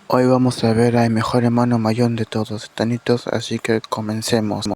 Hoy vamos a ver al mejor hermano mayor de todos los tanitos, así que comencemos.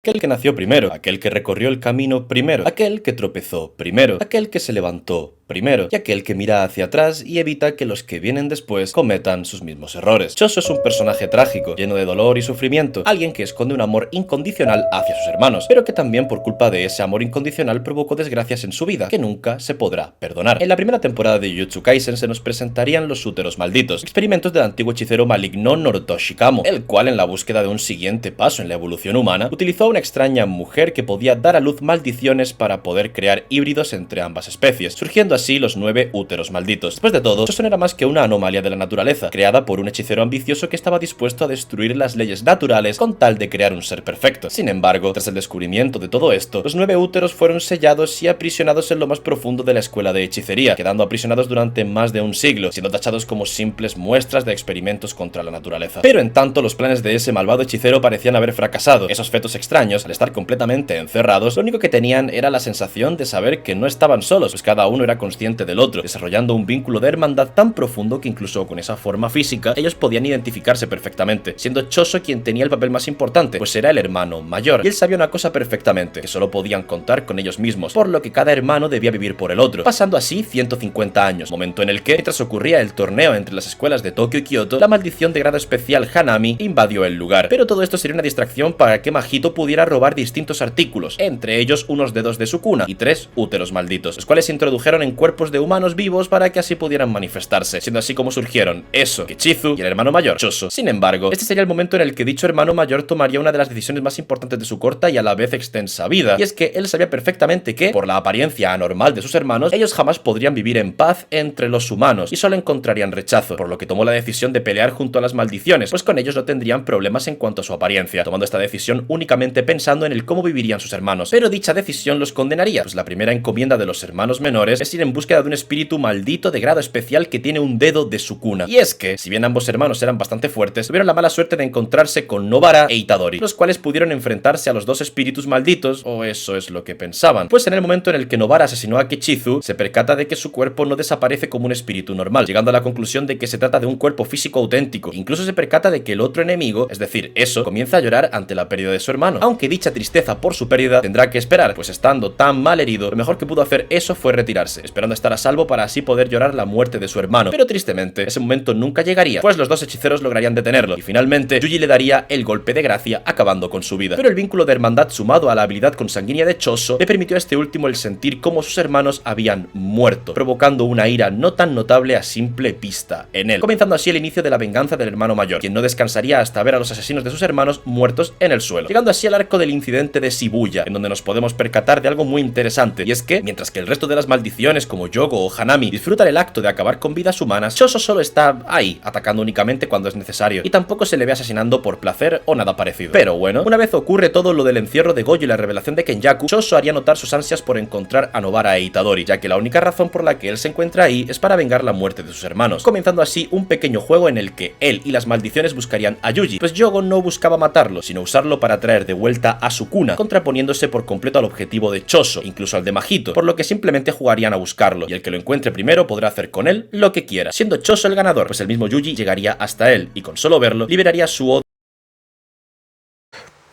Aquel que nació primero, aquel que recorrió el camino primero, aquel que tropezó primero, aquel que se levantó primero y aquel que mira hacia atrás y evita que los que vienen después cometan sus mismos errores. Choso es un personaje trágico, lleno de dolor y sufrimiento, alguien que esconde un amor incondicional hacia sus hermanos, pero que también por culpa de ese amor incondicional provocó desgracias en su vida que nunca se podrá perdonar. En la primera temporada de Jujutsu Kaisen se nos presentarían los úteros malditos, experimentos del antiguo hechicero maligno Narutoshi Kamo, el cual en la búsqueda de un siguiente paso en la evolución humana utilizó a una extraña mujer que podía dar a luz maldiciones para poder crear híbridos entre ambas especies, surgiendo así los 9 úteros malditos. Después de todo, Choso no era más que una anomalía de la naturaleza, creada por un hechicero ambicioso que estaba dispuesto a destruir las leyes naturales con tal de crear un ser perfecto. Sin embargo, tras el descubrimiento de todo esto, los 9 úteros fueron sellados y aprisionados en lo más profundo de la escuela de hechicería, quedando aprisionados durante más de un siglo, siendo tachados como simples muestras de experimentos contra la naturaleza. Pero en tanto, los planes de ese malvado hechicero parecían haber fracasado. Esos fetos extraños, al estar completamente encerrados, lo único que tenían era la sensación de saber que no estaban solos, pues cada uno era consciente del otro, desarrollando un vínculo de hermandad tan profundo que incluso con esa forma física, ellos podían identificarse perfectamente, siendo Choso quien tenía el papel más importante, pues era el hermano mayor, y él sabía una cosa perfectamente, que solo podían contar con ellos mismos, por lo que cada hermano debía vivir por el otro, pasando así 150 años, momento en el que, mientras ocurría el torneo entre las escuelas de Tokio y Kioto, la maldición de grado especial Hanami invadió el lugar, pero todo esto sería una distracción para que Mahito pudiera robar distintos artículos, entre ellos unos dedos de su cuna y 3 úteros malditos, los cuales se introdujeron en cuerpos de humanos vivos para que así pudieran manifestarse, siendo así como surgieron Eso, Kechizu y el hermano mayor, Choso. Sin embargo, este sería el momento en el que dicho hermano mayor tomaría una de las decisiones más importantes de su corta y a la vez extensa vida, y es que él sabía perfectamente que, por la apariencia anormal de sus hermanos, ellos jamás podrían vivir en paz entre los humanos y solo encontrarían rechazo, por lo que tomó la decisión de pelear junto a las maldiciones, pues con ellos no tendrían problemas en cuanto a su apariencia, tomando esta decisión únicamente pensando en el cómo vivirían sus hermanos, pero dicha decisión los condenaría, pues la primera encomienda de los hermanos menores es ir en búsqueda de un espíritu maldito de grado especial que tiene un dedo de su cuna. Y es que, si bien ambos hermanos eran bastante fuertes, tuvieron la mala suerte de encontrarse con Nobara e Itadori, los cuales pudieron enfrentarse a los dos espíritus malditos, o eso es lo que pensaban, pues en el momento en el que Nobara asesinó a Kechizu, se percata de que su cuerpo no desaparece como un espíritu normal, llegando a la conclusión de que se trata de un cuerpo físico auténtico. Incluso se percata de que el otro enemigo, es decir, Eso, comienza a llorar ante la pérdida de su hermano, aunque dicha tristeza por su pérdida tendrá que esperar, pues estando tan mal herido, lo mejor que pudo hacer Eso fue retirarse, esperando estar a salvo para así poder llorar la muerte de su hermano. Pero tristemente, ese momento nunca llegaría, pues los dos hechiceros lograrían detenerlo, y finalmente Yuji le daría el golpe de gracia, acabando con su vida. Pero el vínculo de hermandad sumado a la habilidad consanguínea de Choso le permitió a este último el sentir cómo sus hermanos habían muerto, provocando una ira no tan notable a simple vista en él, comenzando así el inicio de la venganza del hermano mayor, quien no descansaría hasta ver a los asesinos de sus hermanos muertos en el suelo, llegando así al arco del incidente de Shibuya, en donde nos podemos percatar de algo muy interesante, y es que, mientras que el resto de las maldiciones como Yogo o Hanami disfrutan el acto de acabar con vidas humanas, Choso solo está ahí, atacando únicamente cuando es necesario, y tampoco se le ve asesinando por placer o nada parecido. Pero bueno, una vez ocurre todo lo del encierro de Gojo y la revelación de Kenjaku, Choso haría notar sus ansias por encontrar a Nobara e Itadori, ya que la única razón por la que él se encuentra ahí es para vengar la muerte de sus hermanos, comenzando así un pequeño juego en el que él y las maldiciones buscarían a Yuji, pues Yogo no buscaba matarlo, sino usarlo para traer de vuelta a su cuna, contraponiéndose por completo al objetivo de Choso, incluso al de Mahito, por lo que simplemente jugarían a buscarlo, y el que lo encuentre primero podrá hacer con él lo que quiera, siendo Choso el ganador, pues el mismo Yuji llegaría hasta él, y con solo verlo, liberaría su odio.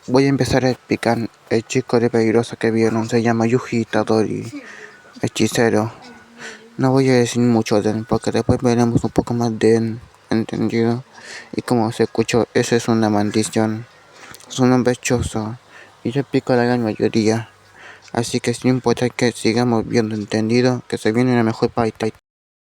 Voy a empezar a explicar. El chico de peligroso que vieron se llama Yuji Itadori, hechicero. No voy a decir mucho de él, porque después veremos un poco más de él, ¿entendido? Y como se escuchó, eso es una maldición. Su nombre es Choso, y yo explico a la gran mayoría. Así que es importante que sigamos viendo, ¿entendido? Que se viene la mejor parte.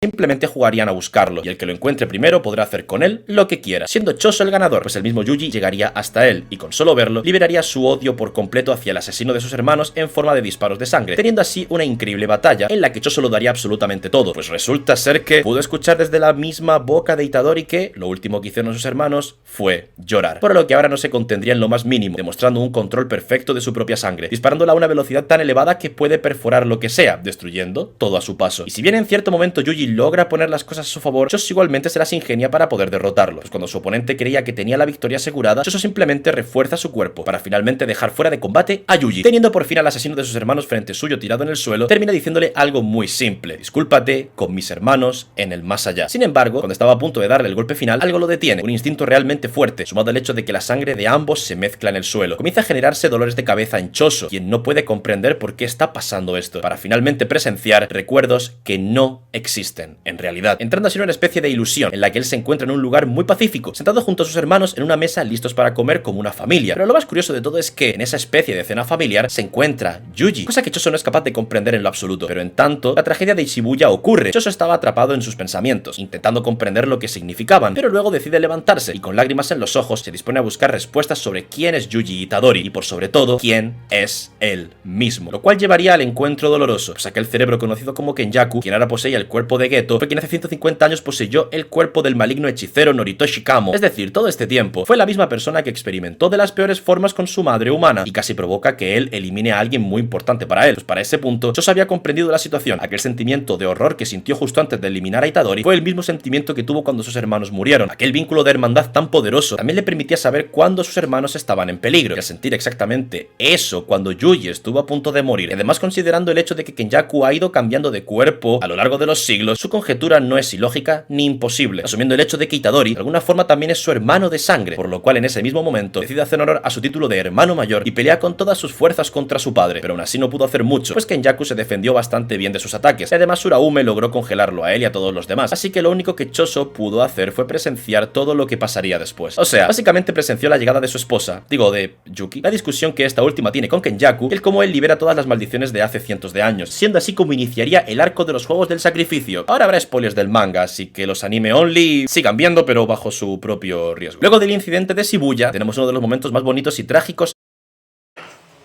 Simplemente jugarían a buscarlo, y el que lo encuentre primero podrá hacer con él lo que quiera, siendo Choso el ganador, pues el mismo Yuji llegaría hasta él, y con solo verlo, liberaría su odio por completo hacia el asesino de sus hermanos en forma de disparos de sangre, teniendo así una increíble batalla, en la que Choso lo daría absolutamente todo, pues resulta ser que pudo escuchar desde la misma boca de Itadori que lo último que hicieron sus hermanos fue llorar, por lo que ahora no se contendría en lo más mínimo, demostrando un control perfecto de su propia sangre, disparándola a una velocidad tan elevada que puede perforar lo que sea, destruyendo todo a su paso. Y si bien en cierto momento Yuji logra poner las cosas a su favor, Choso igualmente se las ingenia para poder derrotarlo. Pues cuando su oponente creía que tenía la victoria asegurada, Choso simplemente refuerza su cuerpo para finalmente dejar fuera de combate a Yuji. Teniendo por fin al asesino de sus hermanos frente suyo tirado en el suelo, termina diciéndole algo muy simple: discúlpate con mis hermanos en el más allá. Sin embargo, cuando estaba a punto de darle el golpe final, algo lo detiene, un instinto realmente fuerte, sumado al hecho de que la sangre de ambos se mezcla en el suelo. Comienza a generarse dolores de cabeza en Choso, quien no puede comprender por qué está pasando esto, para finalmente presenciar recuerdos que no existen en realidad, entrando así en una especie de ilusión en la que él se encuentra en un lugar muy pacífico, sentado junto a sus hermanos en una mesa listos para comer como una familia. Pero lo más curioso de todo es que en esa especie de cena familiar se encuentra Yuji, cosa que Choso no es capaz de comprender en lo absoluto. Pero en tanto, la tragedia de Shibuya ocurre. Choso estaba atrapado en sus pensamientos, intentando comprender lo que significaban, pero luego decide levantarse y con lágrimas en los ojos se dispone a buscar respuestas sobre quién es Yuji Itadori y por sobre todo, quién es él mismo, lo cual llevaría al encuentro doloroso, pues aquel cerebro conocido como Kenjaku, quien ahora poseía el cuerpo de Geto, fue quien hace 150 años poseyó el cuerpo del maligno hechicero Noritoshi Kamo. Es decir, todo este tiempo fue la misma persona que experimentó de las peores formas con su madre humana y casi provoca que él elimine a alguien muy importante para él. Pues para ese punto, Choso había comprendido la situación. Aquel sentimiento de horror que sintió justo antes de eliminar a Itadori fue el mismo sentimiento que tuvo cuando sus hermanos murieron. Aquel vínculo de hermandad tan poderoso también le permitía saber cuándo sus hermanos estaban en peligro, y al sentir exactamente eso cuando Yuji estuvo a punto de morir, y además considerando el hecho de que Kenjaku ha ido cambiando de cuerpo a lo largo de los siglos, su conjetura no es ilógica ni imposible, asumiendo el hecho de que Itadori de alguna forma también es su hermano de sangre, por lo cual en ese mismo momento decide hacer honor a su título de hermano mayor y pelea con todas sus fuerzas contra su padre, pero aún así no pudo hacer mucho, pues Kenjaku se defendió bastante bien de sus ataques, y además Uraume logró congelarlo a él y a todos los demás, así que lo único que Choso pudo hacer fue presenciar todo lo que pasaría después. O sea, básicamente presenció la llegada de su esposa, digo de Yuki, la discusión que esta última tiene con Kenjaku, y el cómo él libera todas las maldiciones de hace cientos de años, siendo así como iniciaría el arco de los Juegos del Sacrificio. Ahora habrá spoilers del manga, así que los anime only sigan viendo, pero bajo su propio riesgo. Luego del incidente de Shibuya, tenemos uno de los momentos más bonitos y trágicos.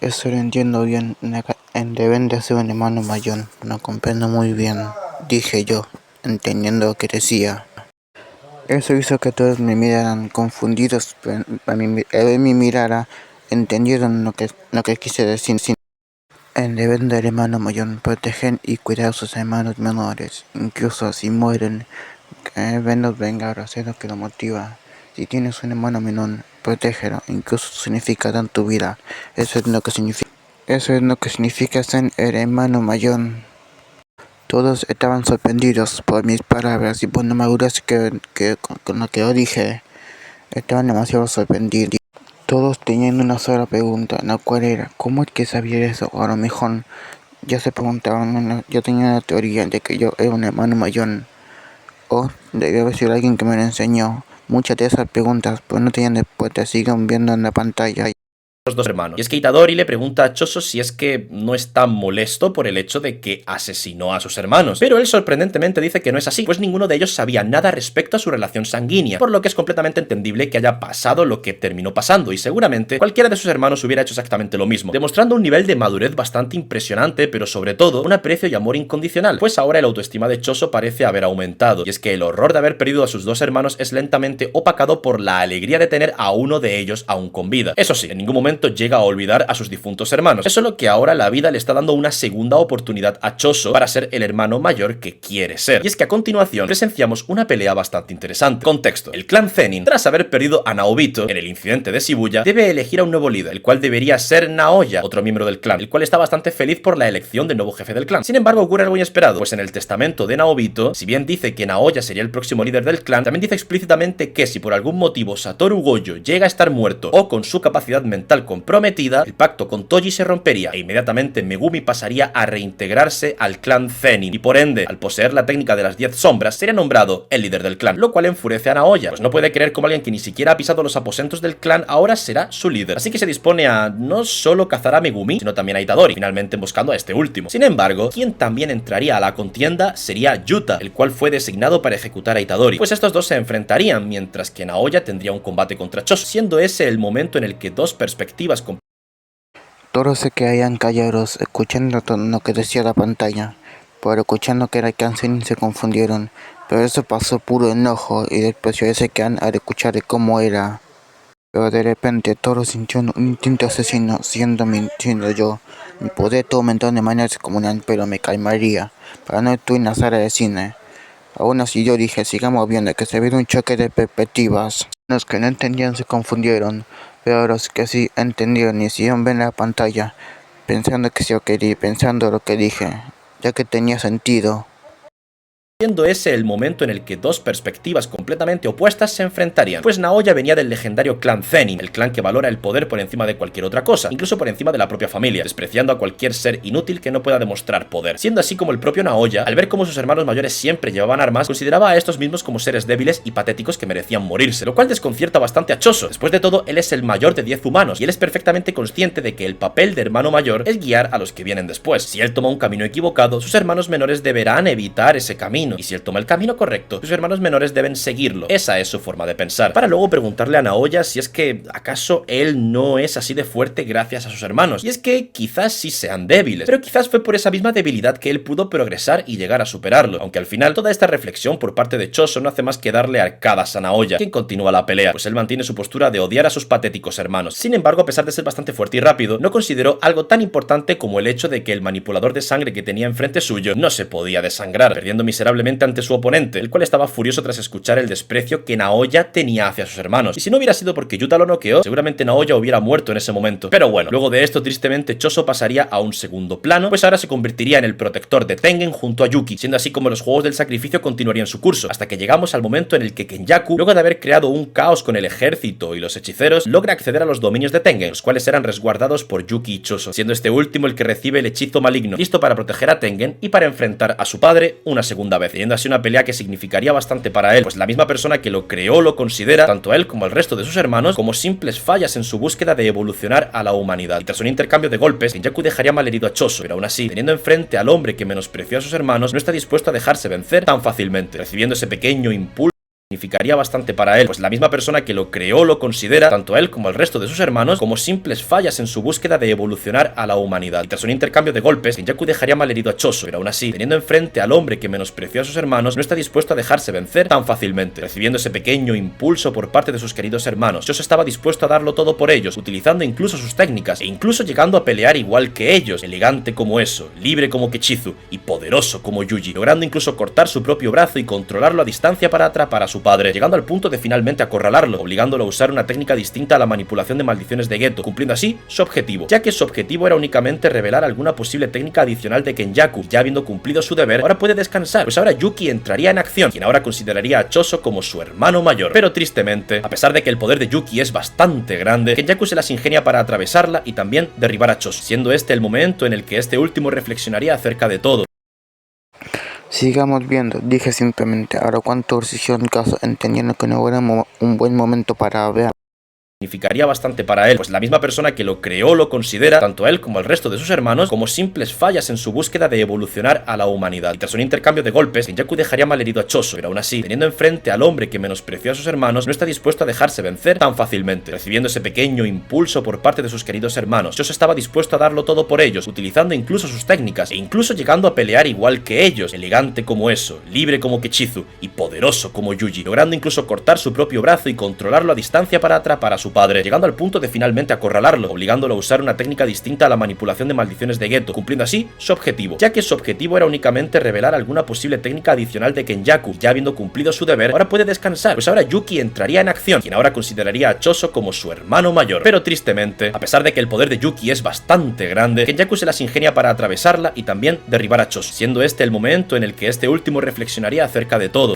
Eso lo entiendo bien, deben de ser un hermano mayor, no comprendo muy bien, dije yo, entendiendo lo que decía. Eso hizo que todos me miraran confundidos, pero él me mirara, entendieron lo que quise decir. El deber del hermano mayor, proteger y cuidar a sus hermanos menores, incluso si mueren, que él nos venga a hacer lo que lo motiva. Si tienes un hermano menor, protégelo, incluso significa dar tu vida. Eso es lo que significa ser el hermano mayor. Todos estaban sorprendidos por mis palabras y por la madurez con lo que yo dije. Estaban demasiado sorprendidos. Todos tenían una sola pregunta, la cual era, ¿cómo es que sabía eso? O a lo mejor ya se preguntaban, yo tenía la teoría de que yo era un hermano mayor, o debía haber sido alguien que me lo enseñó. Muchas de esas preguntas, pero no tenían respuesta, siguen viendo en la pantalla. Los dos hermanos. Y es que Itadori le pregunta a Choso si es que no está molesto por el hecho de que asesinó a sus hermanos, pero él sorprendentemente dice que no es así, pues ninguno de ellos sabía nada respecto a su relación sanguínea, por lo que es completamente entendible que haya pasado lo que terminó pasando, y seguramente cualquiera de sus hermanos hubiera hecho exactamente lo mismo, demostrando un nivel de madurez bastante impresionante, pero sobre todo un aprecio y amor incondicional, pues ahora el autoestima de Choso parece haber aumentado, y es que el horror de haber perdido a sus dos hermanos es lentamente opacado por la alegría de tener a uno de ellos aún con vida. Eso sí, en ningún momento llega a olvidar a sus difuntos hermanos. Es solo que ahora la vida le está dando una segunda oportunidad a Choso para ser el hermano mayor que quiere ser. Y es que a continuación presenciamos una pelea bastante interesante. Contexto: el clan Zenin, tras haber perdido a Naobito en el incidente de Shibuya, debe elegir a un nuevo líder, el cual debería ser Naoya, otro miembro del clan, el cual está bastante feliz por la elección del nuevo jefe del clan. Sin embargo, ocurre algo inesperado, pues en el testamento de Naobito, si bien dice que Naoya sería el próximo líder del clan, también dice explícitamente que si por algún motivo Satoru Gojo llega a estar muerto o con su capacidad mental comprometida, el pacto con Toji se rompería e inmediatamente Megumi pasaría a reintegrarse al clan Zenin y por ende, al poseer la técnica de las 10 sombras, sería nombrado el líder del clan, lo cual enfurece a Naoya, pues no puede creer como alguien que ni siquiera ha pisado los aposentos del clan ahora será su líder, así que se dispone a no solo cazar a Megumi, sino también a Itadori, finalmente emboscando a este último. Sin embargo, quien también entraría a la contienda sería Yuta, el cual fue designado para ejecutar a Itadori, pues estos dos se enfrentarían, mientras que Naoya tendría un combate contra Choso, siendo ese el momento en el que dos perspectivas todos se quedarían callados, escuchando todo lo que decía la pantalla, pero escuchando que era Kansen se confundieron, pero eso pasó puro enojo y desprecio ese Kan al escuchar de cómo era. Pero de repente todos sintieron un instinto asesino, siendo yo. Mi poder todo aumentó de manera descomunal, pero me calmaría, para no estoy en la sala de cine. Aún así yo dije, sigamos viendo que se viene un choque de perspectivas. Los que no entendían se confundieron, pero los que sí entendieron hicieron ver la pantalla, pensando que yo quería, pensando lo que dije, ya que tenía sentido. Siendo ese el momento en el que dos perspectivas completamente opuestas se enfrentarían, pues Naoya venía del legendario clan Zenin, el clan que valora el poder por encima de cualquier otra cosa, incluso por encima de la propia familia, despreciando a cualquier ser inútil que no pueda demostrar poder. Siendo así como el propio Naoya, al ver cómo sus hermanos mayores siempre llevaban armas, consideraba a estos mismos como seres débiles y patéticos que merecían morirse, lo cual desconcierta bastante a Choso. Después de todo, él es el mayor de 10 humanos, y él es perfectamente consciente de que el papel de hermano mayor es guiar a los que vienen después. Si él toma un camino equivocado, sus hermanos menores deberán evitar ese camino, y si él toma el camino correcto, sus hermanos menores deben seguirlo. Esa es su forma de pensar, para luego preguntarle a Naoya si es que acaso él no es así de fuerte gracias a sus hermanos, y es que quizás sí sean débiles, pero quizás fue por esa misma debilidad que él pudo progresar y llegar a superarlo, aunque al final toda esta reflexión por parte de Choso no hace más que darle arcadas a Naoya, quien continúa la pelea, pues él mantiene su postura de odiar a sus patéticos hermanos. Sin embargo, a pesar de ser bastante fuerte y rápido, no consideró algo tan importante como el hecho de que el manipulador de sangre que tenía enfrente suyo no se podía desangrar, perdiendo miserablemente ante su oponente, el cual estaba furioso tras escuchar el desprecio que Naoya tenía hacia sus hermanos. Y si no hubiera sido porque Yuta lo noqueó, seguramente Naoya hubiera muerto en ese momento. Pero bueno, luego de esto, tristemente, Choso pasaría a un segundo plano, pues ahora se convertiría en el protector de Tengen junto a Yuki, siendo así como los juegos del sacrificio continuarían su curso, hasta que llegamos al momento en el que Kenjaku, luego de haber creado un caos con el ejército y los hechiceros, logra acceder a los dominios de Tengen, los cuales eran resguardados por Yuki y Choso, siendo este último el que recibe el hechizo maligno, listo para proteger a Tengen y para enfrentar a su padre una segunda vez, teniendo así una pelea que significaría bastante para él, pues la misma persona que lo creó lo considera, tanto a él como al resto de sus hermanos, como simples fallas en su búsqueda de evolucionar a la humanidad. Y tras un intercambio de golpes, Kenjaku dejaría malherido a Choso, pero aún así, teniendo enfrente al hombre que menospreció a sus hermanos, no está dispuesto a dejarse vencer tan fácilmente, recibiendo ese pequeño impulso significaría bastante para él, pues la misma persona que lo creó lo considera, tanto a él como al resto de sus hermanos, como simples fallas en su búsqueda de evolucionar a la humanidad. Y tras un intercambio de golpes, Kenjaku dejaría malherido a Choso, pero aún así, teniendo enfrente al hombre que menospreció a sus hermanos, no está dispuesto a dejarse vencer tan fácilmente, recibiendo ese pequeño impulso por parte de sus queridos hermanos. Choso estaba dispuesto a darlo todo por ellos, utilizando incluso sus técnicas, e incluso llegando a pelear igual que ellos, elegante como eso, libre como Kechizu, y poderoso como Yuji, logrando incluso cortar su propio brazo y controlarlo a distancia para atrapar a su padre, llegando al punto de finalmente acorralarlo, obligándolo a usar una técnica distinta a la manipulación de maldiciones de Geto, cumpliendo así su objetivo, ya que su objetivo era únicamente revelar alguna posible técnica adicional de Kenjaku, y ya habiendo cumplido su deber, ahora puede descansar, pues ahora Yuki entraría en acción, quien ahora consideraría a Choso como su hermano mayor. Pero tristemente, a pesar de que el poder de Yuki es bastante grande, Kenjaku se las ingenia para atravesarla y también derribar a Choso, siendo este el momento en el que este último reflexionaría acerca de todo. Sigamos viendo, dije simplemente, ahora cuánto hicieron caso, entendiendo que no era un buen momento para ver. Significaría bastante para él, pues la misma persona que lo creó lo considera, tanto a él como al resto de sus hermanos, como simples fallas en su búsqueda de evolucionar a la humanidad. Y tras un intercambio de golpes, Kenjaku dejaría malherido a Choso, pero aún así, teniendo enfrente al hombre que menospreció a sus hermanos, no está dispuesto a dejarse vencer tan fácilmente, recibiendo ese pequeño impulso por parte de sus queridos hermanos. Choso estaba dispuesto a darlo todo por ellos, utilizando incluso sus técnicas, e incluso llegando a pelear igual que ellos, elegante como eso, libre como Kechizu, y poderoso como Yuji, logrando incluso cortar su propio brazo y controlarlo a distancia para atrapar a su padre, llegando al punto de finalmente acorralarlo, obligándolo a usar una técnica distinta a la manipulación de maldiciones de Geto, cumpliendo así su objetivo, ya que su objetivo era únicamente revelar alguna posible técnica adicional de Kenjaku, y ya habiendo cumplido su deber, ahora puede descansar, pues ahora Yuki entraría en acción, quien ahora consideraría a Choso como su hermano mayor. Pero tristemente, a pesar de que el poder de Yuki es bastante grande, Kenjaku se las ingenia para atravesarla y también derribar a Choso, siendo este el momento en el que este último reflexionaría acerca de todo,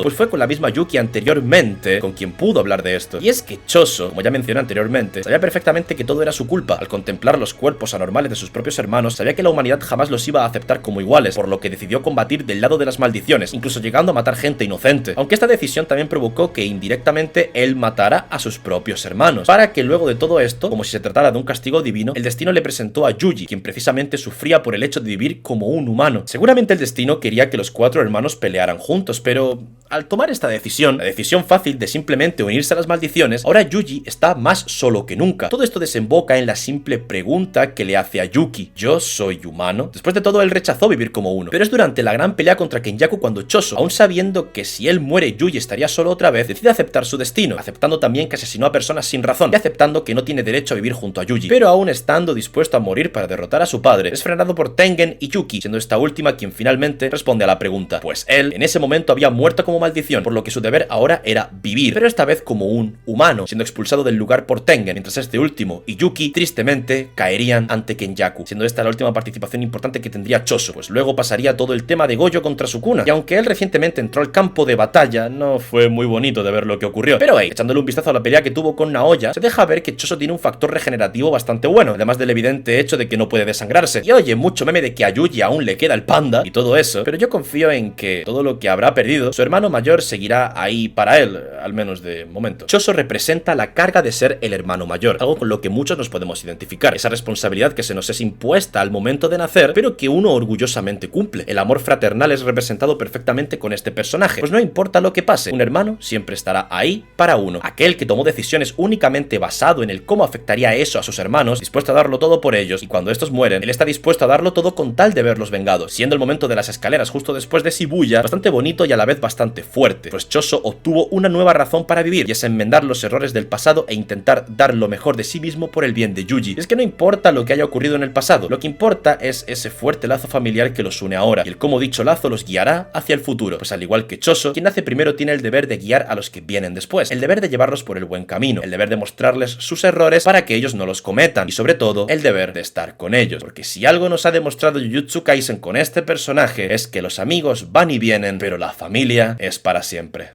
pues fue con la misma Yuki anteriormente con quien pudo hablar de esto. Y es que Choso, como ya mencioné anteriormente, sabía perfectamente que todo era su culpa. Al contemplar los cuerpos anormales de sus propios hermanos, sabía que la humanidad jamás los iba a aceptar como iguales, por lo que decidió combatir del lado de las maldiciones, incluso llegando a matar gente inocente. Aunque esta decisión también provocó que indirectamente él matara a sus propios hermanos, para que luego de todo esto, como si se tratara de un castigo divino, el destino le presentó a Yuji, quien precisamente sufría por el hecho de vivir como un humano. Seguramente el destino quería que los cuatro hermanos pelearan juntos, pero al tomar esta decisión, la decisión fácil de simplemente muerte o en irse a las maldiciones, ahora Yuji está más solo que nunca. Todo esto desemboca en la simple pregunta que le hace a Yuki: ¿yo soy humano? Después de todo, él rechazó vivir como uno, pero es durante la gran pelea contra Kenyaku cuando Choso, aún sabiendo que si él muere Yuji estaría solo otra vez, decide aceptar su destino, aceptando también que asesinó a personas sin razón y aceptando que no tiene derecho a vivir junto a Yuji, pero aún estando dispuesto a morir para derrotar a su padre, es frenado por Tengen y Yuki, siendo esta última quien finalmente responde a la pregunta, pues él en ese momento había muerto como maldición, por lo que su deber ahora era vivir, pero esta vez como un humano, siendo expulsado del lugar por Tengen, mientras este último y Yuki tristemente caerían ante Kenyaku, siendo esta la última participación importante que tendría Choso, pues luego pasaría todo el tema de Gojo contra Sukuna, y aunque él recientemente entró al campo de batalla, no fue muy bonito de ver lo que ocurrió, pero echándole un vistazo a la pelea que tuvo con Naoya, se deja ver que Choso tiene un factor regenerativo bastante bueno, además del evidente hecho de que no puede desangrarse, y oye, mucho meme de que a Yuji aún le queda el panda y todo eso, pero yo confío en que todo lo que habrá perdido, su hermano mayor seguirá ahí para él, al menos de momento. Choso representa la carga de ser el hermano mayor, algo con lo que muchos nos podemos identificar, esa responsabilidad que se nos es impuesta al momento de nacer, pero que uno orgullosamente cumple. El amor fraternal es representado perfectamente con este personaje, pues no importa lo que pase, un hermano siempre estará ahí para uno, aquel que tomó decisiones únicamente basado en el cómo afectaría eso a sus hermanos, dispuesto a darlo todo por ellos, y cuando estos mueren, él está dispuesto a darlo todo con tal de verlos vengados, siendo el momento de las escaleras justo después de Shibuya bastante bonito y a la vez bastante fuerte, pues Choso obtuvo una nueva razón para vivir, y es enmendar los errores del pasado e intentar dar lo mejor de sí mismo por el bien de Yuji. Y es que no importa lo que haya ocurrido en el pasado, lo que importa es ese fuerte lazo familiar que los une ahora, y el cómo dicho lazo los guiará hacia el futuro, pues al igual que Choso, quien nace primero tiene el deber de guiar a los que vienen después, el deber de llevarlos por el buen camino, el deber de mostrarles sus errores para que ellos no los cometan, y sobre todo, el deber de estar con ellos, porque si algo nos ha demostrado Jujutsu Kaisen con este personaje es que los amigos van y vienen, pero la familia es para siempre.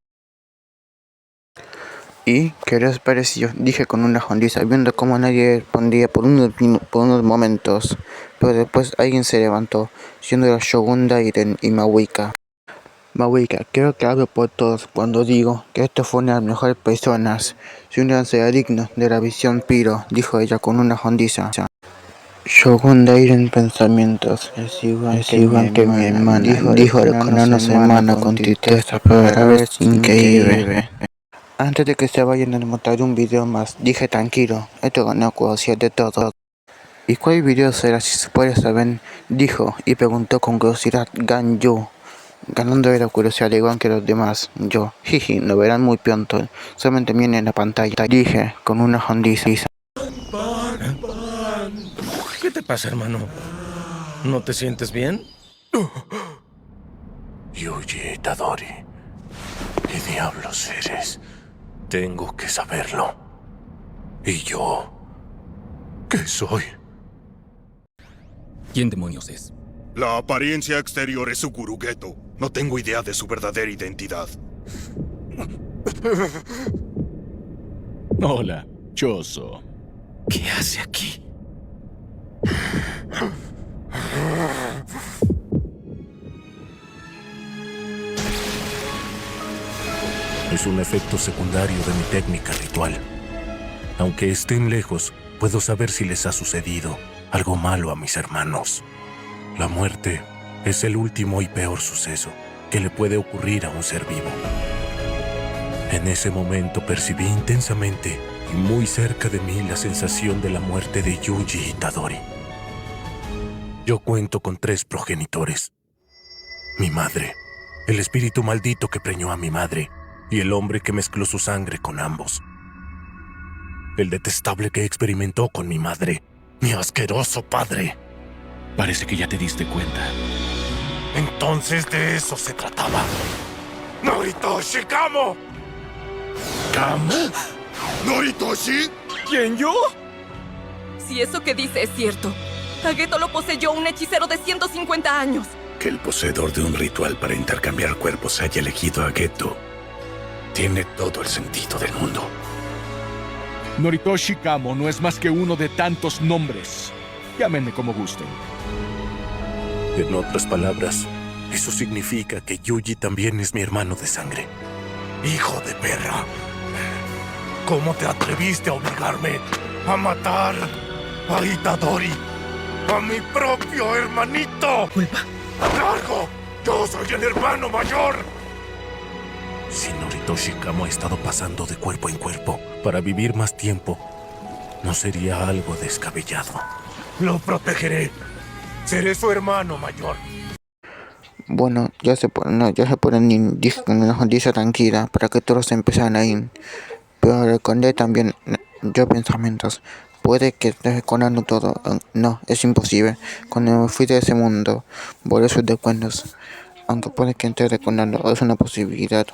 ¿Y qué les pareció? Dije con una sonrisa, viendo cómo nadie respondía por unos momentos, pero después alguien se levantó, siendo la Shogun Dairen y Mawika. Mawika, creo que hablo por todos cuando digo que esto fue una de las mejores personas. Si un gran sea digno de la visión Piro, dijo ella con una sonrisa. Shogun Dairen pensamientos, es igual que mi hermana, dijo con una semana con tristeza, pero es increíble. Antes de que se vayan a montar un video más, dije tranquilo, esto no conocía de todo. ¿Y cuál video será si se puede saber? Dijo y preguntó con curiosidad Ganyu, ganando de la curiosidad igual que los demás. Yo, jiji, lo verán muy pronto, solamente viene en la pantalla, dije con una sonrisa. ¿Qué te pasa, hermano? ¿No te sientes bien? Yuji Itadori, ¿qué diablos eres? Tengo que saberlo. ¿Y yo? ¿Qué soy? ¿Quién demonios es? La apariencia exterior es Suguru Geto. No tengo idea de su verdadera identidad. Hola, Choso. ¿Qué hace aquí? Es un efecto secundario de mi técnica ritual. Aunque estén lejos, puedo saber si les ha sucedido algo malo a mis hermanos. La muerte es el último y peor suceso que le puede ocurrir a un ser vivo. En ese momento percibí intensamente y muy cerca de mí la sensación de la muerte de Yuji Itadori. Yo cuento con 3 progenitores. Mi madre, el espíritu maldito que preñó a mi madre, y el hombre que mezcló su sangre con ambos. El detestable que experimentó con mi madre, mi asqueroso padre. Parece que ya te diste cuenta. Entonces de eso se trataba. ¡Noritoshi Kamo! ¿Camo? ¿Noritoshi? ¿Quién, yo? Si eso que dice es cierto, a Geto lo poseyó un hechicero de 150 años. Que el poseedor de un ritual para intercambiar cuerpos haya elegido a Geto tiene todo el sentido del mundo. Noritoshi Kamo no es más que uno de tantos nombres. Llámenme como gusten. En otras palabras, eso significa que Yuji también es mi hermano de sangre. ¡Hijo de perra! ¿Cómo te atreviste a obligarme a matar a Itadori? ¡A mi propio hermanito! Culpa. ¡Largo! ¡Yo soy el hermano mayor! si Noritoshi Kamo ha estado pasando de cuerpo en cuerpo para vivir más tiempo, no sería algo descabellado. Lo protegeré. Seré su hermano mayor. Bueno, ya se ponen dice tranquila para que todos empiezan a ir. Pero recordé también, yo pensamientos. Puede que esté recordando todo. No, es imposible. Cuando me fui de ese mundo, borré sus descuentos. Aunque puede que esté recordando, es una posibilidad.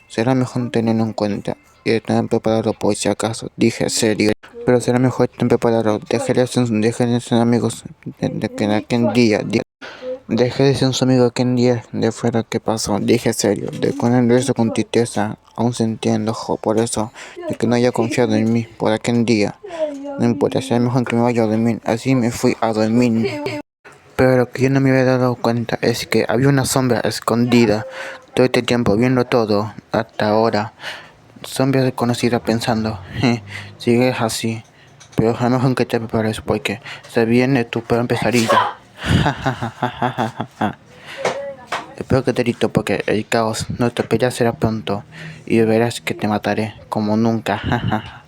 Será mejor tenerlo en cuenta y estar preparado por si acaso. Dije serio. Pero será mejor estar preparado. Dejé de ser amigos de aquel día. Dejé de ser su amigo aquel día de fuera que pasó, dije serio, de poner eso con tristeza, aún sentía enojo por eso, de que no haya confiado en mí por aquel día. No importa, será mejor que me vaya a dormir, así me fui a dormir. Pero lo que yo no me había dado cuenta es que había una sombra escondida todo este tiempo viendo todo, hasta ahora. Sombra desconocida pensando, sigues así, pero es mejor que te prepares porque se viene tu peor pesadilla. Espero que te grito porque el caos, nuestra pelea será pronto y verás que te mataré como nunca.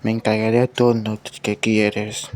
Me encargaré de todo lo que quieres.